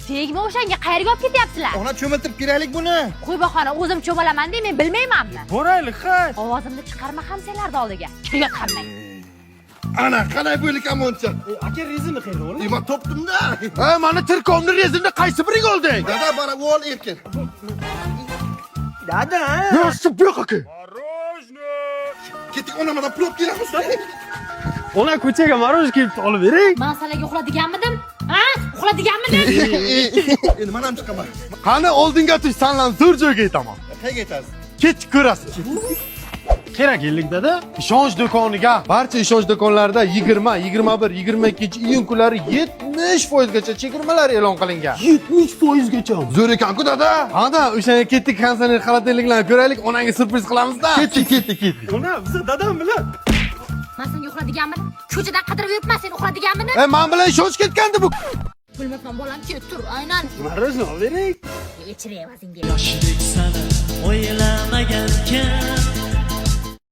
Tegma o'shanga qayerga olib ketyapsizlar? Ona cho'miltirib kelaylik buni. Qo'y bahona, o'zim cho'milaman deb men bilmaymanmi? Boraylik, ha. Ovozimni chiqarma ham senlarni oldiga. Kirib hammang. Ana, qalay bo'lik amoncha. Aka rezini qayerda o'g'lim? Ima topdim-da. Ha, mana tirkomni rezinni qaysi biriga olding? Dada, bara o'l erkin. Dada. Yo'q, yo'q aka. Ketik onamadan pul olib kelamiz. Ona ko'chaga maroj kelibdi, olib bering. Men sizlarga uxladiganmidim? Ha? Uxladiganmidim? Endi men ham chiqaman. Qani oldinga tush, senlan zo'r joyga yetaman. Qayerga aytasiz? Ket ko'rasiz. Kerak keldik dada. Ishonch do'koniga. Barcha ishonch do'konlarida 20, 21, 22 iyun kunlari 70% gacha chegirmalar e'lon qilingan. 70% gacha. Zo'r ekan-ku dada. Qani, o'shanga ketdik, konsertni xalatinliklarni ko'raylik, onangga surpriz qilamiz-da. Ketdik. Ona biz dadam bilan. Men senga uxladiganmidim? Ko'chadan qidirib yuribman, sen uxladiganmidim? Men bilan ishonch ketgandi bu. Bilmayman, bolam ket tur, aynan. Marojni olib bering. Ichiray o'zingga. Yoshlik sana o'ylamagan